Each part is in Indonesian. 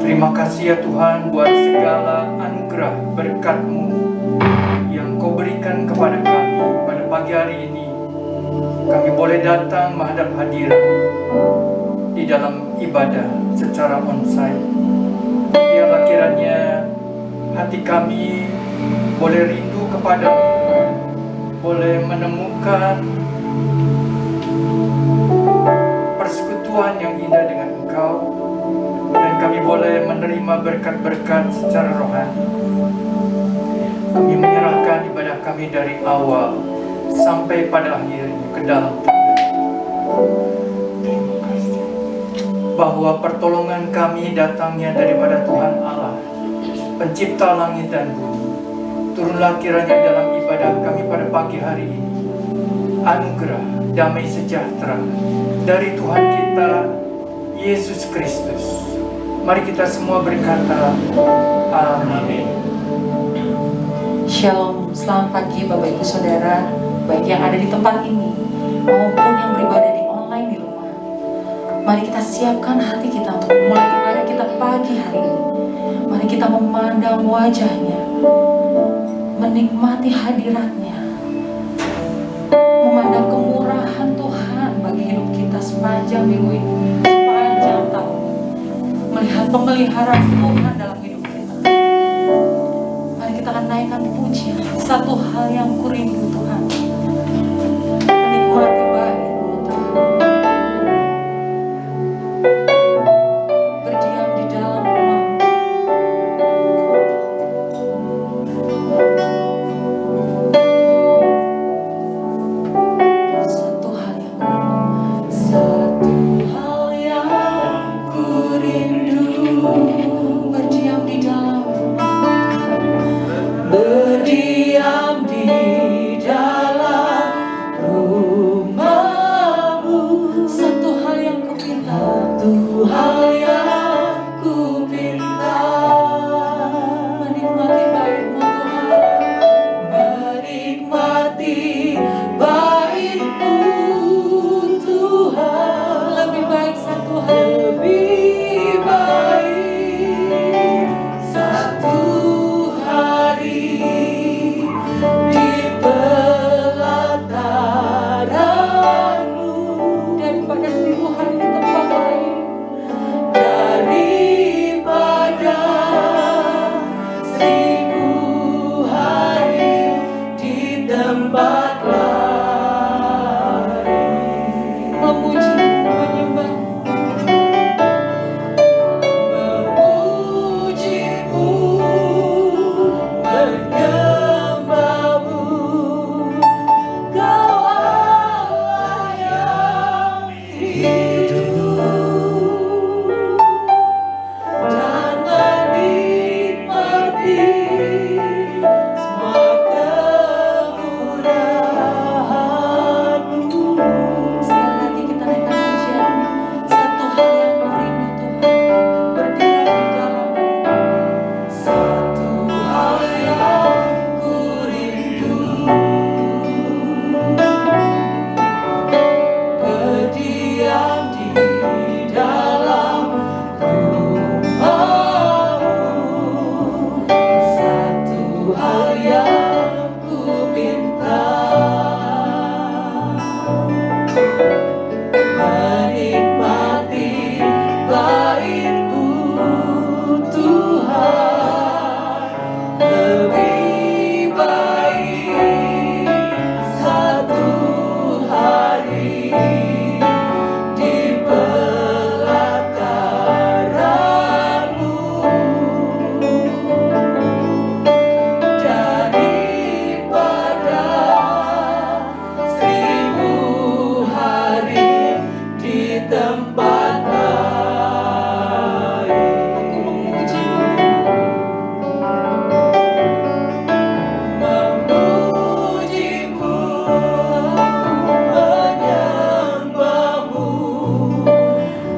Terima kasih ya Tuhan buat segala anugerah berkat-Mu yang Kau berikan kepada kami pada pagi hari ini. Kami boleh datang menghadap hadirat di dalam ibadah secara onsite. Biarlah kiranya hati kami boleh rindu kepada-Mu, boleh menemukan persekutuan yang indah dengan Engkau, dan kami boleh menerima berkat-berkat secara rohani. Kami menyerahkan ibadah kami dari awal sampai pada akhirnya ke dalam terima kasih bahwa pertolongan kami datangnya daripada Tuhan Allah, pencipta langit dan bumi. Turunlah kiranya dalam ibadah kami pada pagi hari ini anugerah damai sejahtera dari Tuhan kita Yesus Kristus. Mari kita semua berkata amin. Shalom, selamat pagi Bapak Ibu Saudara, baik yang ada di tempat ini maupun yang beribadah di online di rumah. Mari kita siapkan hati kita untuk memulai ibadah kita pagi hari ini. Mari kita memandang wajahnya, menikmati hadiratnya, memandang kemurahan Tuhan bagi hidup kita sepanjang minggu ini, sepanjang tahun. Melihat pemeliharaan Tuhan dalam hidup kita. Mari kita akan naikkan pujian. Satu hal yang kurindu Tuhan, menikmati baik-Mu Tuhan, berdiam di dalam rumah-Mu. Satu hal yang kurindu, berdiam di dalam rumah-Mu. Satu hal yang kupinta, menikmati baik-Mu Tuhan, lebih baik satu hari di pelataran-Mu daripada 1000 hari di tempat lain, daripada 1000 hari di tempat lain. Memuji, menyembah, memuji-Mu, menyembah-Mu. Kau Allah yang hidup, dan menikmati semua kemurahan-Mu. Sekali lagi kita naikkan pujian. Satu hal yang kurindu Tuhan, berdiam di dalam baik-Mu. Satu hal yang kurindu, berdiam di dalam rumah-Mu. Satu hal yang kupinta, menikmati baik-Mu Tuhan, lebih baik satu hari di pelataran-Mu daripada 1000 hari di tempat lain. Aku memuji-Mu, memuji-Mu, menyembah-Mu.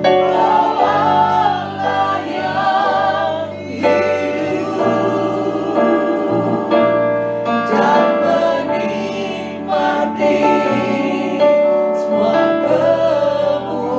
Kau Allah yang hidup, dan menikmati semua kemurahan-Mu.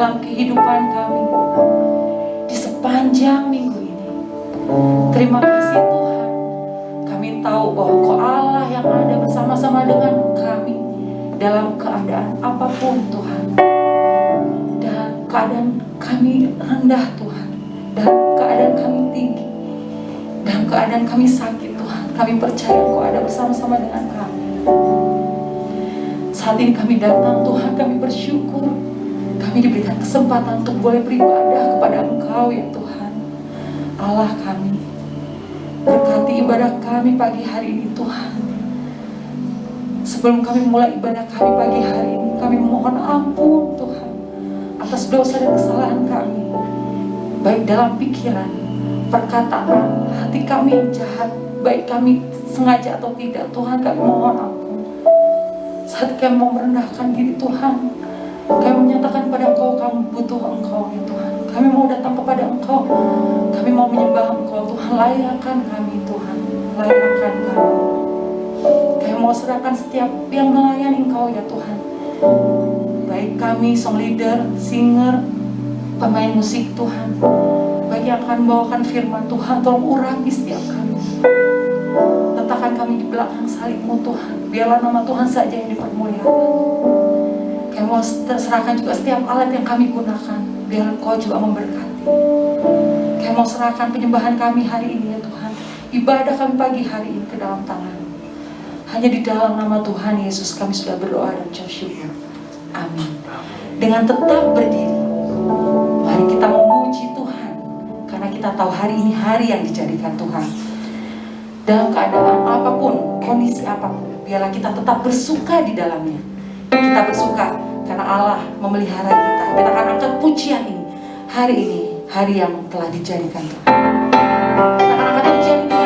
dalam kehidupan kami di sepanjang minggu ini. Terima kasih Tuhan. Kami tahu bahwa Engkau Allah yang ada bersama-sama dengan kami dalam keadaan apapun Tuhan. Dan keadaan kami rendah Tuhan, dan keadaan kami tinggi, dan keadaan kami sakit Tuhan, kami percaya Engkau ada bersama-sama dengan kami. Saat ini kami datang Tuhan, kami bersyukur kami diberikan kesempatan untuk boleh beribadah kepada Engkau ya Tuhan Allah kami. Berkati ibadah kami pagi hari ini Tuhan. Sebelum kami mulai ibadah kami pagi hari ini, kami mohon ampun Tuhan atas dosa dan kesalahan kami, baik dalam pikiran, perkataan, hati kami yang jahat, baik kami sengaja atau tidak. Tuhan, kami mohon ampun. Saat kami mau merendahkan diri Tuhan, kami menyatakan kepada Engkau, kami butuh Engkau ya Tuhan. Kami mau datang kepada Engkau, kami mau menyembah Engkau Tuhan. Layakan kami Tuhan, layakan kami. Kami mau serahkan setiap yang melayani Engkau ya Tuhan, baik kami song leader, singer, pemain musik Tuhan, baik yang akan membawakan firman Tuhan. Tolong urapi setiap kami, letakkan kami di belakang salib-Mu Tuhan. Biarlah nama Tuhan saja yang dipermuliakan. Kami mau serahkan juga setiap alat yang kami gunakan, biar Engkau juga memberkati. Kami mau serahkan penyembahan kami hari ini ya Tuhan, ibadah kami pagi hari ini ke dalam tangan. Hanya di dalam nama Tuhan Yesus kami sudah berdoa dan ucap syukur. Amin. Dengan tetap berdiri, mari kita memuji Tuhan, karena kita tahu hari ini hari yang dijadikan Tuhan. Dalam keadaan apapun, kondisi apapun, biarlah kita tetap bersuka di dalamnya. Kita bersuka karena Allah memelihara kita. Kita akan angkat pujian ini. Hari ini, hari yang telah dijadikan Tuhan. Kita akan angkat pujian Tuhan.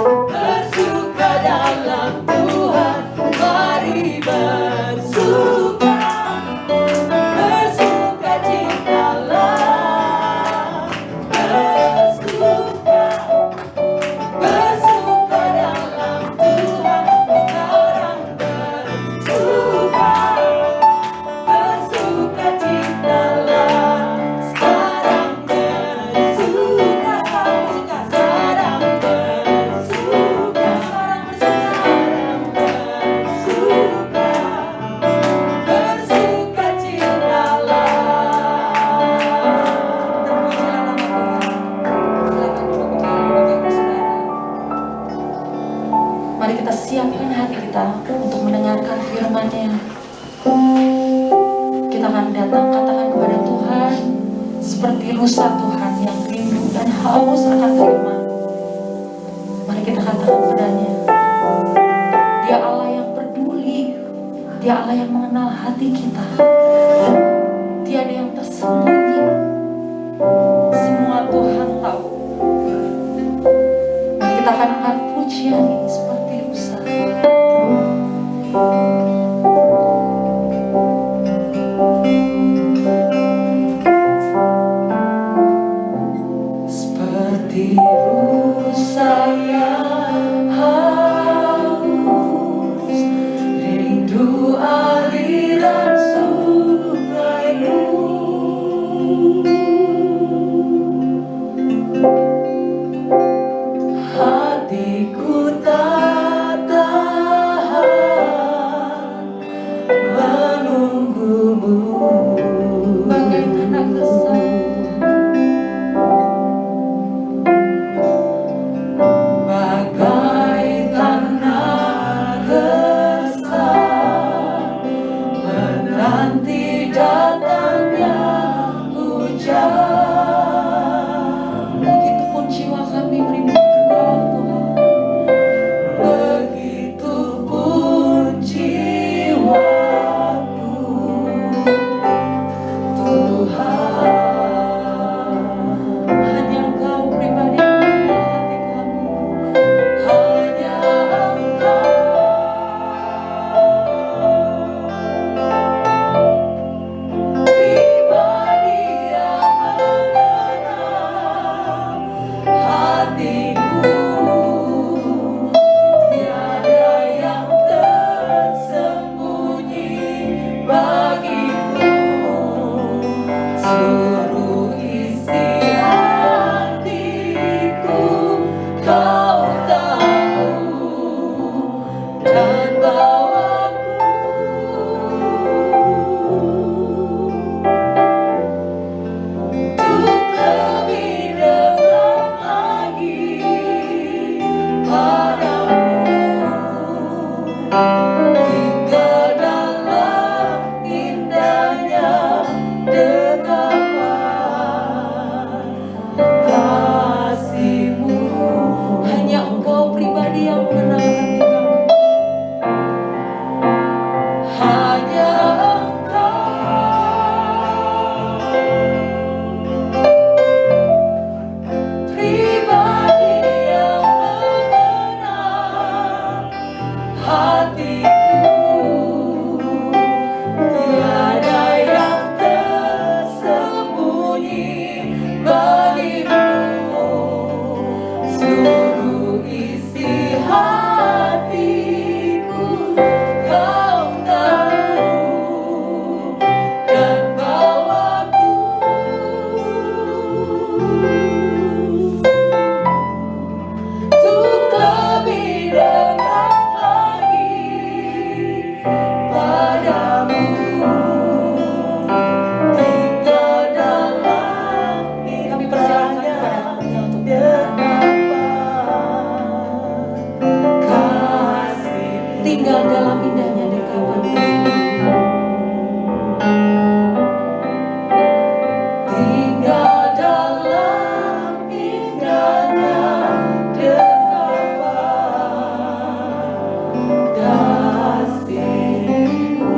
Bersuka dalam Tuhan, mari bersuka. datang katakan kepada Tuhan, seperti rusa Tuhan yang rindu dan haus akan firman. Mari kita katakan kepadanya, Dia Allah yang peduli, Dia Allah yang mengenal hati kita. Tiada yang tersembunyi, semua Tuhan tahu. Mari kita akan angkat pujian ini seperti rusa. Seperti rusa yang haus, rindu aliran sungaimu. Hatiku tak tahan menunggumu, bagai tanah gersang, bagai tanah gersang, menanti datangnya hujan. Begitupun jiwa kami merindukan Engkau, Tuhan. Begitupun jiwaku, Tuhan. Hanya Engkau pribadi yang mengenal hati kami. Hanya Engkau pribadi yang mengenal hatiku. Tiada yang tersembunyi bagimu. Seluruh isi hatiku Kau tahu, dan bawaku untuk lebih dekat lagi padamu. Tinggal dalam indahnya dekapan kasih-Mu. Hanya Engkau pribadi yang mengenal hati kami. Hanya Engkau pribadi yang mengenal hatiku. Tiada yang tersembunyi bagimu. Seluruh isi hatiku Kau tahu, dan bawaku untuk lebih dekat lagi padamu. Tinggal dalam kami persilahkan kepada untuk kasih, tinggal dalam indahnya dekapan kasih-Mu. Tinggal dalam indahnya dekapan kasih-Mu.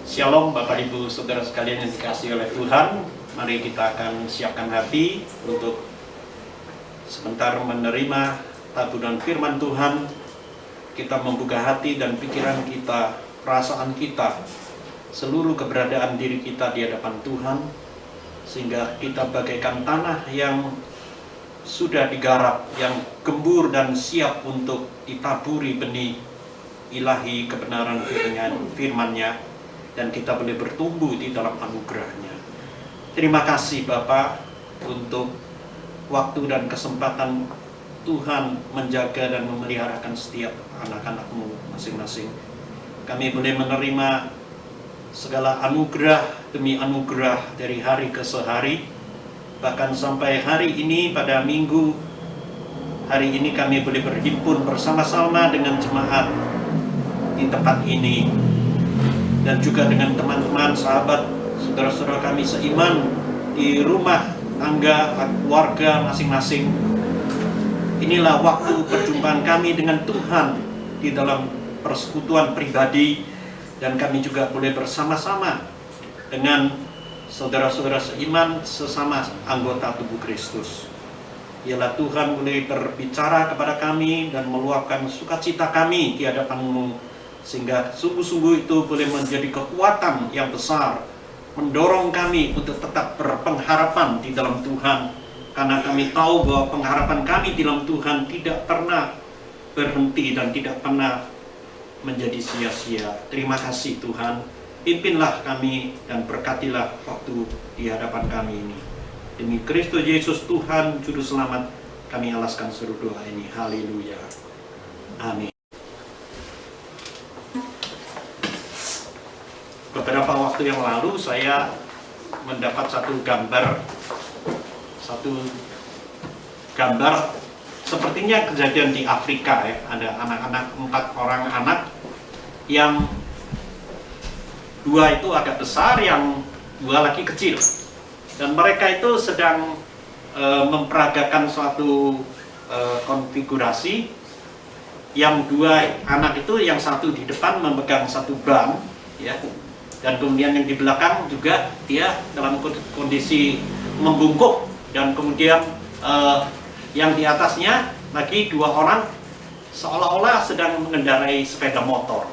Shalom Bapak Ibu Saudara sekalian yang dikasihi oleh Tuhan. Mari kita akan siapkan hati untuk sebentar menerima taburan firman Tuhan. Kita membuka hati dan pikiran kita, perasaan kita, seluruh keberadaan diri kita di hadapan Tuhan, sehingga kita bagaikan tanah yang sudah digarap, yang gembur dan siap untuk ditaburi benih ilahi kebenaran firman-Nya, dan kita boleh bertumbuh di dalam anugerah-Nya. Terima kasih Bapak untuk waktu dan kesempatan Tuhan menjaga dan memeliharakan setiap anak-anak-Mu masing-masing. Kami boleh menerima segala anugerah demi anugerah dari hari ke sehari, bahkan sampai hari ini pada minggu hari ini kami boleh berhimpun bersama-sama dengan jemaat di tempat ini, dan juga dengan teman-teman, sahabat, saudara-saudara kami seiman di rumah tangga, keluarga masing-masing. Inilah waktu perjumpaan kami dengan Tuhan di dalam persekutuan pribadi, dan kami juga boleh bersama-sama dengan saudara-saudara seiman sesama anggota tubuh Kristus. Ialah Tuhan boleh berbicara kepada kami dan meluapkan sukacita kami di hadapan-Mu, sehingga sungguh-sungguh itu boleh menjadi kekuatan yang besar, mendorong kami untuk tetap berpengharapan di dalam Tuhan, karena kami tahu bahwa pengharapan kami di dalam Tuhan tidak pernah berhenti dan tidak pernah menjadi sia-sia. Terima kasih Tuhan, pimpinlah kami dan berkatilah waktu di hadapan kami ini. Demi Kristus Yesus Tuhan Juru Selamat, kami alaskan seru doa ini. Haleluya. Amin. Beberapa waktu yang lalu saya mendapat satu gambar sepertinya kejadian di Afrika ya. Ada anak-anak, 4 orang anak, yang 2 itu agak besar, yang 2 lagi kecil, dan mereka itu sedang memperagakan suatu konfigurasi. Yang 2 anak itu, yang satu di depan memegang satu ban ya, dan kemudian yang di belakang juga dia dalam kondisi membungkuk, dan kemudian yang di atasnya lagi 2 orang seolah-olah sedang mengendarai sepeda motor.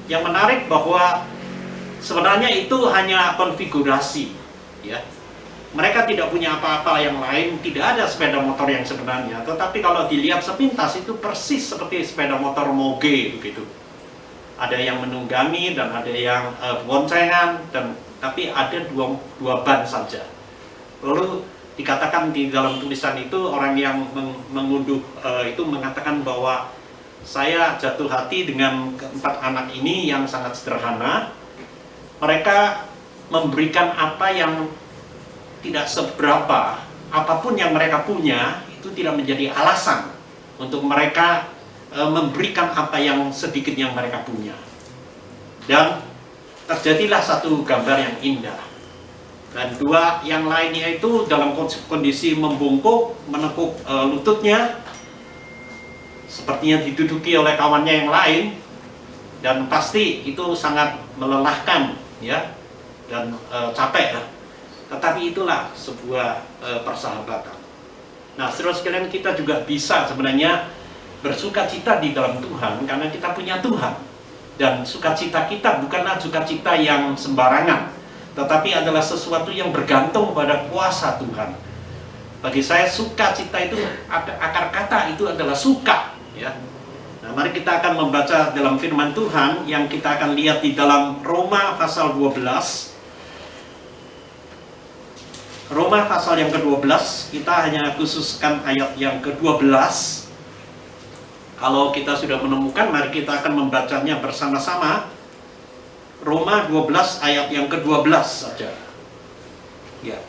Yang menarik bahwa sebenarnya itu hanya konfigurasi ya. Mereka tidak punya apa-apa yang lain, tidak ada sepeda motor yang sebenarnya, tetapi kalau dilihat sepintas itu persis seperti sepeda motor moge begitu. Ada yang menunggangi dan ada yang boncengan, tapi ada dua ban saja. Lalu dikatakan di dalam tulisan itu, orang yang mengunduh itu mengatakan bahwa saya jatuh hati dengan 4 anak ini yang sangat sederhana. Mereka memberikan apa yang tidak seberapa, apapun yang mereka punya itu tidak menjadi alasan untuk mereka memberikan apa yang sedikit yang mereka punya. Dan terjadilah satu gambar yang indah. Dan 2 yang lainnya itu dalam kondisi membungkuk, menekuk lututnya, sepertinya diduduki oleh kawannya yang lain, dan pasti itu sangat melelahkan ya, dan capek lah. Tetapi itulah sebuah persahabatan. Nah, saudara sekalian, kita juga bisa sebenarnya bersukacita di dalam Tuhan karena kita punya Tuhan, dan sukacita kita bukanlah sukacita yang sembarangan, tetapi adalah sesuatu yang bergantung pada kuasa Tuhan. Bagi saya sukacita itu, akar kata itu adalah suka ya. Nah, mari kita akan membaca dalam firman Tuhan yang kita akan lihat di dalam Roma pasal 12. Roma pasal yang ke-12, kita hanya khususkan ayat yang ke-12. Kalau kita sudah menemukan, mari kita akan membacanya bersama-sama. Roma 12 ayat yang ke-12 saja. Ya.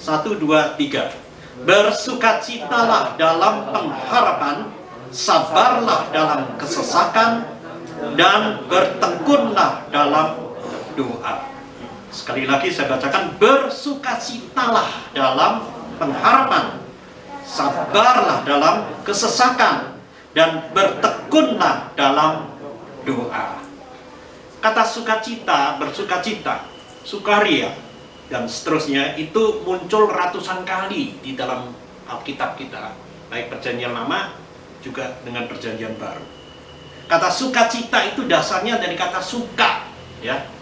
1, 2, 3. Bersukacitalah dalam pengharapan, sabarlah dalam kesesakan, dan bertekunlah dalam doa. Sekali lagi saya bacakan, bersukacitalah dalam pengharapan, sabarlah dalam kesesakan, dan bertekunlah dalam doa. Kata sukacita, bersukacita, sukaria, dan seterusnya itu muncul ratusan kali di dalam Alkitab kita, baik perjanjian lama juga dengan perjanjian baru. Kata sukacita itu dasarnya dari kata suka ya.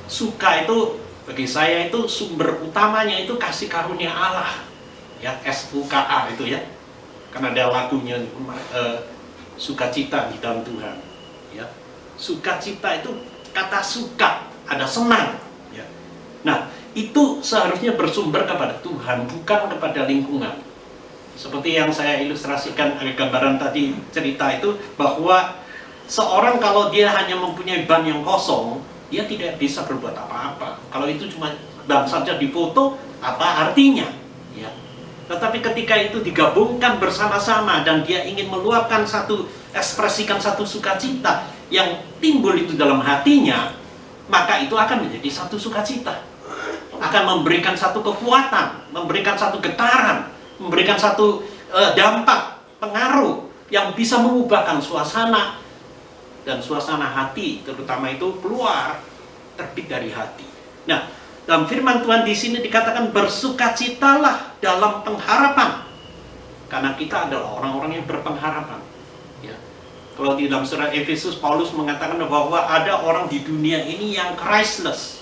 Suka itu bagi saya itu sumber utamanya itu kasih karunia Allah ya, SUKA itu ya, karena ada lagunya sukacita di dalam Tuhan ya. Sukacita itu kata suka, ada senang ya. Nah, itu seharusnya bersumber kepada Tuhan, bukan kepada lingkungan. Seperti yang saya ilustrasikan gambaran tadi, cerita itu, bahwa seorang kalau dia hanya mempunyai ban yang kosong, dia tidak bisa berbuat apa-apa. Kalau itu cuma ban saja difoto, apa artinya? Ya. Tetapi ketika itu digabungkan bersama-sama dan dia ingin meluapkan ekspresikan satu sukacita yang timbul itu dalam hatinya, maka itu akan menjadi satu sukacita. Akan memberikan satu kekuatan, memberikan satu getaran, memberikan satu dampak, pengaruh yang bisa mengubahkan suasana dan suasana hati, terutama itu keluar, terbit dari hati. Nah, dalam firman Tuhan di sini dikatakan bersukacitalah dalam pengharapan, karena kita adalah orang-orang yang berpengharapan. Ya. Kalau di dalam surat Efesus, Paulus mengatakan bahwa ada orang di dunia ini yang Christless,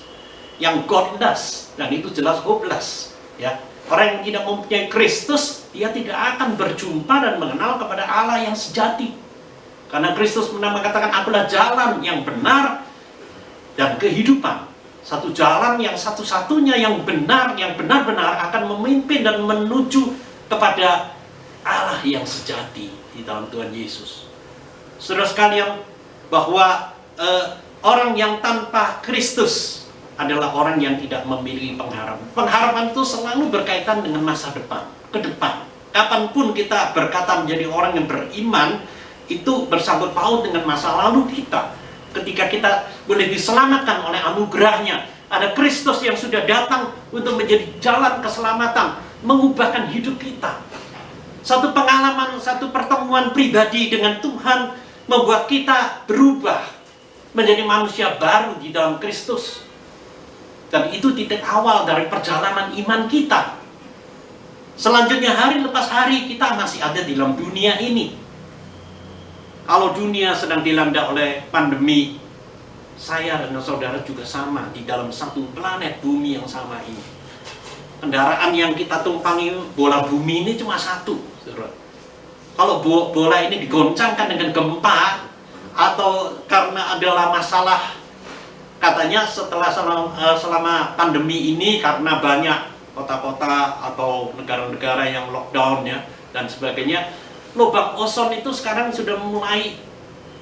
yang godless, dan itu jelas hopeless. Ya. Orang yang tidak mempunyai Kristus, dia tidak akan berjumpa dan mengenal kepada Allah yang sejati. Karena Kristus pernah mengatakan, akulah jalan yang benar dan kehidupan. Satu jalan yang satu-satunya yang benar-benar akan memimpin dan menuju kepada Allah yang sejati di dalam Tuhan Yesus. Saudara sekalian, bahwa orang yang tanpa Kristus adalah orang yang tidak memiliki pengharapan. Pengharapan itu selalu berkaitan dengan masa depan, ke depan. Kapanpun kita berkata menjadi orang yang beriman, itu bersangkut paut dengan masa lalu kita. Ketika kita boleh diselamatkan oleh anugerahnya, ada Kristus yang sudah datang untuk menjadi jalan keselamatan, mengubahkan hidup kita. Satu pengalaman, satu pertemuan pribadi dengan Tuhan membuat kita berubah menjadi manusia baru di dalam Kristus. Dan itu titik awal dari perjalanan iman kita. Selanjutnya hari lepas hari kita masih ada di dalam dunia ini. Kalau dunia sedang dilanda oleh pandemi, saya dan saudara juga sama di dalam satu planet bumi yang sama ini. Kendaraan yang kita tumpangi, bola bumi ini cuma satu. Kalau bola ini digoncangkan dengan gempa atau karena adalah masalah, katanya selama pandemi ini karena banyak kota-kota atau negara-negara yang lockdown ya dan sebagainya, lubang ozon itu sekarang sudah mulai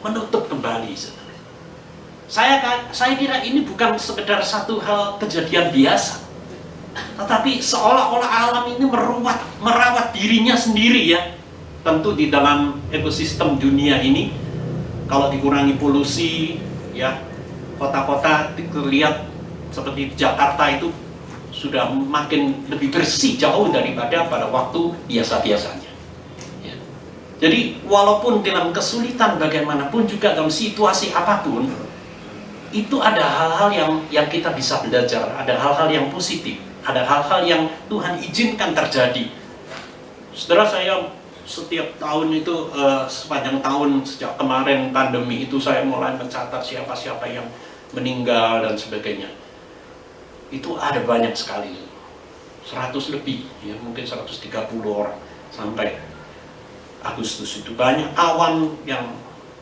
menutup kembali. Saya kira ini bukan sekedar satu hal kejadian biasa, tetapi seolah-olah alam ini merawat dirinya sendiri ya. Tentu di dalam ekosistem dunia ini, kalau dikurangi polusi ya, kota-kota terlihat seperti Jakarta itu sudah makin lebih bersih jauh daripada pada waktu biasa-biasanya. Ya. Jadi walaupun dalam kesulitan bagaimanapun juga dalam situasi apapun, itu ada hal-hal yang kita bisa belajar, ada hal-hal yang positif, ada hal-hal yang Tuhan izinkan terjadi. Saudara, saya setiap tahun itu sepanjang tahun sejak kemarin pandemi itu saya mulai mencatat siapa-siapa yang meninggal dan sebagainya. Itu ada banyak sekali, 100 lebih ya, mungkin 130 orang sampai Agustus itu. Banyak kawan yang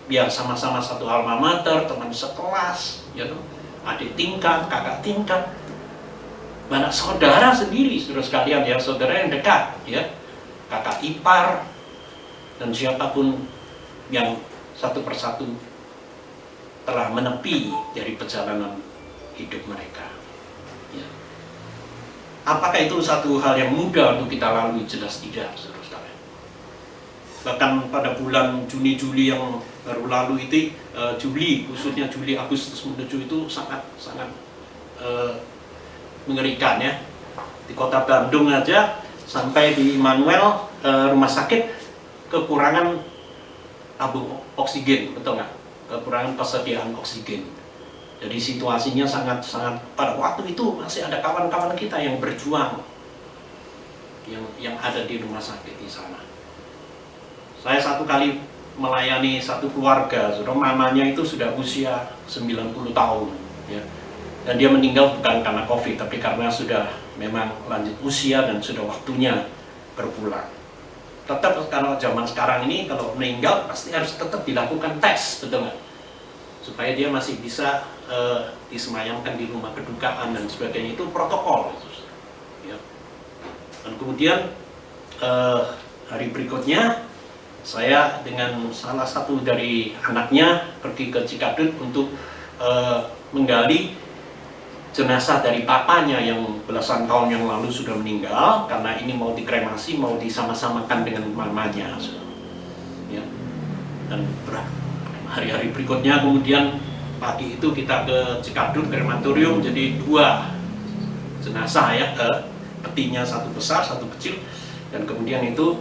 biar sama-sama satu alma mater, teman sekelas ya, adik tingkat, kakak tingkat, banyak saudara sendiri, saudara sekalian ya, saudara yang dekat ya, kakak ipar, dan siapapun yang satu persatu telah menepi dari perjalanan hidup mereka. Ya. Apakah itu satu hal yang mudah untuk kita lalui? Jelas tidak, saudara-saudara. Bahkan pada bulan Juni-Juli yang baru lalu itu, Juli, khususnya Juli Agustus menuju itu sangat mengerikan ya. Di kota Bandung aja sampai di Immanuel rumah sakit kekurangan tabung oksigen, betul nggak? Kekurangan persediaan oksigen. Jadi situasinya sangat pada waktu itu masih ada kawan-kawan kita yang berjuang, yang ada di rumah sakit di sana. Saya satu kali melayani satu keluarga, saudara, mamanya itu sudah usia 90 tahun, ya. Dan dia meninggal bukan karena COVID, tapi karena sudah memang lanjut usia dan sudah waktunya berpulang. Tetap kalau zaman sekarang ini kalau meninggal pasti harus tetap dilakukan tes, betul nggak? Supaya dia masih bisa disemayamkan di rumah kedukaan dan sebagainya, itu protokol. Ya. Dan kemudian hari berikutnya saya dengan salah satu dari anaknya pergi ke Cikadut untuk menggali jenazah dari papanya yang belasan tahun yang lalu sudah meninggal, karena ini mau dikremasi, mau disama-samakan dengan mamanya. Ya. Dan hari-hari berikutnya kemudian pagi itu kita ke Cikadut krematorium, jadi 2 jenazah ya, petinya satu besar, satu kecil, dan kemudian itu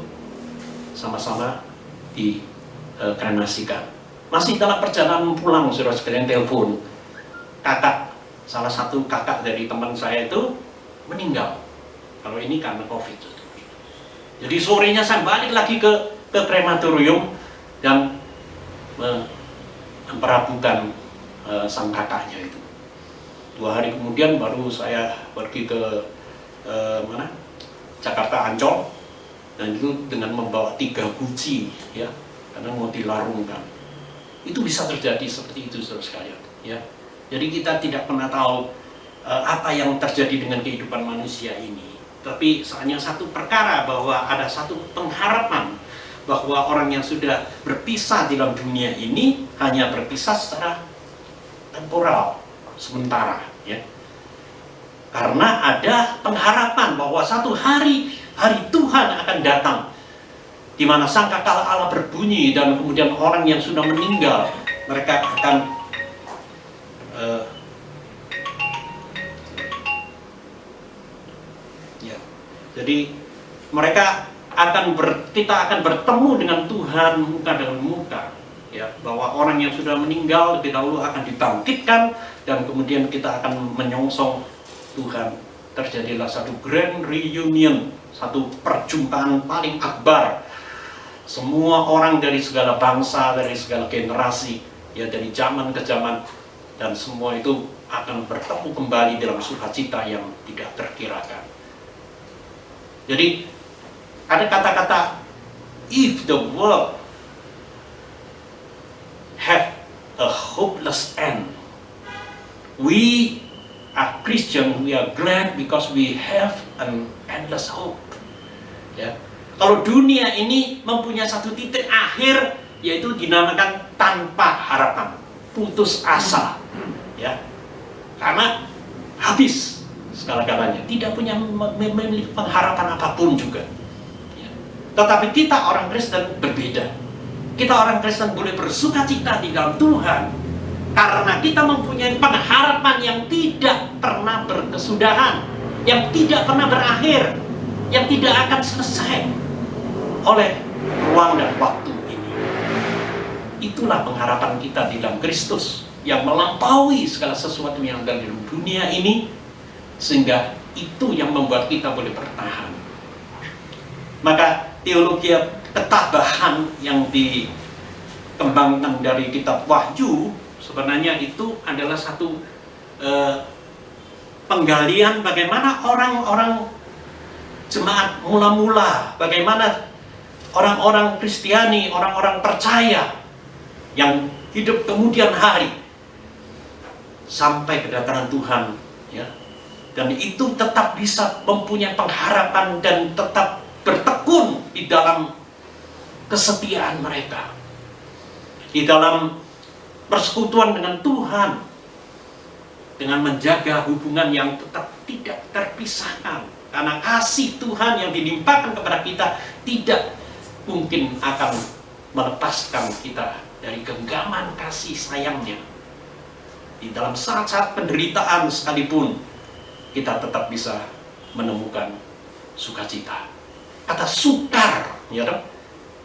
sama-sama dikremasikan. Masih dalam perjalanan pulang, saudara sekalian, telepon salah satu kakak dari teman saya itu meninggal. Kalau ini karena COVID. Jadi sorenya saya balik lagi ke krematorium dan memperhatikan sang kakaknya itu. 2 hari kemudian baru saya pergi ke Jakarta Ancol, dan itu dengan membawa 3 guci ya, karena mau dilarungkan. Itu bisa terjadi seperti itu, saudara sekalian ya. Jadi kita tidak pernah tahu apa yang terjadi dengan kehidupan manusia ini. Tapi hanya satu perkara, bahwa ada satu pengharapan bahwa orang yang sudah berpisah di dalam dunia ini hanya berpisah secara temporal, sementara ya. Karena ada pengharapan bahwa satu hari Tuhan akan datang, di mana sangkakala Allah berbunyi, dan kemudian orang yang sudah meninggal mereka akan ya. Jadi kita akan bertemu dengan Tuhan muka dengan muka ya, bahwa orang yang sudah meninggal lebih dahulu akan dibangkitkan, dan kemudian kita akan menyongsong Tuhan. Terjadilah satu grand reunion, satu perjumpaan paling akbar. Semua orang dari segala bangsa, dari segala generasi, ya, dari zaman ke zaman, dan semua itu akan bertemu kembali dalam sukacita yang tidak terkirakan. Jadi ada kata-kata, if the world have a hopeless end, we are Christian, we are glad because we have an endless hope. Ya. Kalau dunia ini mempunyai satu titik akhir, yaitu dinamakan tanpa harapan, putus asa, ya, karena habis segala-galanya, tidak punya memiliki pengharapan apapun juga. Ya. Tetapi kita orang Kristen berbeda. Kita orang Kristen boleh bersukacita di dalam Tuhan, karena kita mempunyai pengharapan yang tidak pernah berkesudahan, yang tidak pernah berakhir, yang tidak akan selesai oleh ruang dan waktu ini. Itulah pengharapan kita di dalam Kristus, yang melampaui segala sesuatu yang ada di dunia ini, sehingga itu yang membuat kita boleh bertahan. Maka teologi ketabahan yang dikembangkan dari kitab Wahyu sebenarnya itu adalah satu penggalian bagaimana orang-orang jemaat mula-mula, bagaimana orang-orang Kristiani, orang-orang percaya yang hidup kemudian hari sampai kedatangan Tuhan, ya. Dan itu tetap bisa mempunyai pengharapan dan tetap bertekun di dalam kesetiaan mereka, di dalam persekutuan dengan Tuhan, dengan menjaga hubungan yang tetap tidak terpisahkan. Karena kasih Tuhan yang dilimpahkan kepada kita tidak mungkin akan melepaskan kita dari genggaman kasih sayangnya. Di dalam saat-saat penderitaan sekalipun, kita tetap bisa menemukan sukacita. Kata sukar, ya dong?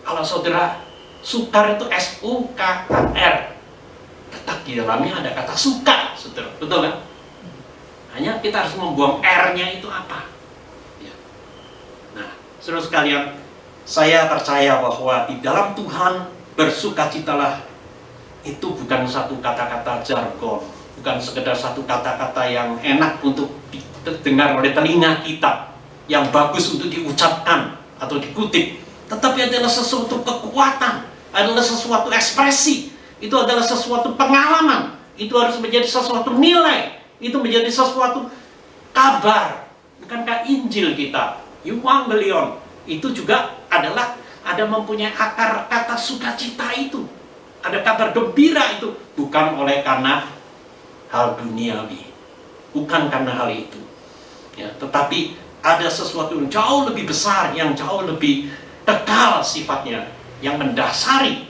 Kalau saudara, sukar itu S-U-K-A-R. Tetap di dalamnya ada kata suka, saudara. Betul kan? Hanya kita harus membuang R-nya itu apa. Ya. Nah, saudara sekalian, saya percaya bahwa di dalam Tuhan bersukacitalah itu bukan satu kata-kata jargon, bukan sekedar satu kata-kata yang enak untuk didengar oleh telinga kita, yang bagus untuk diucapkan atau dikutip, tetapi adalah sesuatu kekuatan, adalah sesuatu ekspresi, itu adalah sesuatu pengalaman, itu harus menjadi sesuatu nilai, itu menjadi sesuatu kabar. Bukankah Injil kita, Evangelion, itu juga adalah ada mempunyai akar kata sukacita itu, ada kabar gembira itu, bukan oleh karena hal duniawi, bukan karena hal itu. Ya, tetapi ada sesuatu yang jauh lebih besar, yang jauh lebih kekal sifatnya, yang mendasari.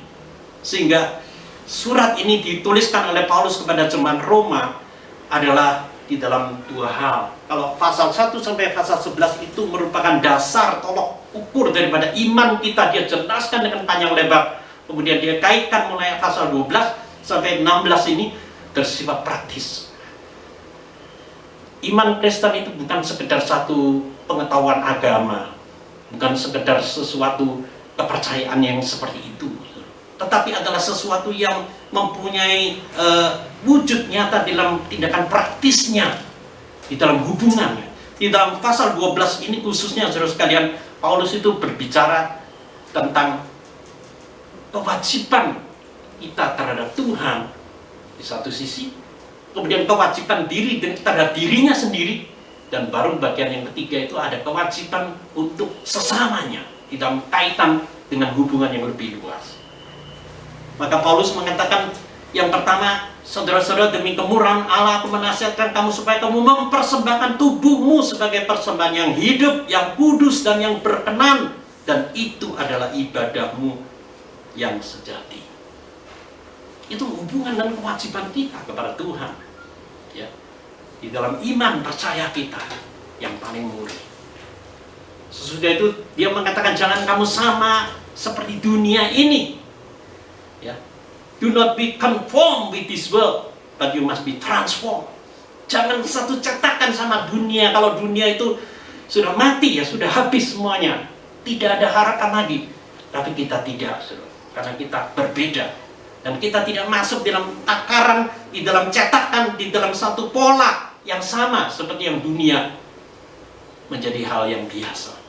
Sehingga surat ini dituliskan oleh Paulus kepada jemaat Roma adalah di dalam dua hal. Kalau pasal 1 sampai pasal 11 itu merupakan dasar tolok ukur daripada iman kita. Dia jelaskan dengan panjang lebar. Kemudian dia kaitkan mulai pasal 12 sampai 16 ini bersifat praktis. Iman Kristen itu bukan sekedar satu pengetahuan agama, bukan sekedar sesuatu kepercayaan yang seperti itu, tetapi adalah sesuatu yang mempunyai wujud nyata dalam tindakan praktisnya, di dalam hubungan. Di dalam pasal 12 ini khususnya, saudara sekalian, Paulus itu berbicara tentang kewajiban kita terhadap Tuhan di satu sisi, kemudian kewajiban diri terhadap dirinya sendiri, dan baru bagian yang ketiga itu ada kewajiban untuk sesamanya di dalam kaitan dengan hubungan yang lebih luas. Maka Paulus mengatakan yang pertama, saudara-saudara, demi kemurahan Allah aku menasihatkan kamu supaya kamu mempersembahkan tubuhmu sebagai persembahan yang hidup, yang kudus dan yang berkenan, dan itu adalah ibadahmu yang sejati. Itu hubungan dan kewajiban kita kepada Tuhan, ya, di dalam iman percaya kita yang paling murni. Sesudah itu dia mengatakan jangan kamu sama seperti dunia ini, ya. Do not be conformed with this world, but you must be transformed. Jangan satu cetakan sama dunia. Kalau dunia itu sudah mati, ya sudah habis semuanya, tidak ada harapan lagi. Tapi kita tidak, karena kita berbeda. Dan kita tidak masuk dalam takaran, di dalam cetakan, di dalam satu pola yang sama seperti yang dunia menjadi hal yang biasa.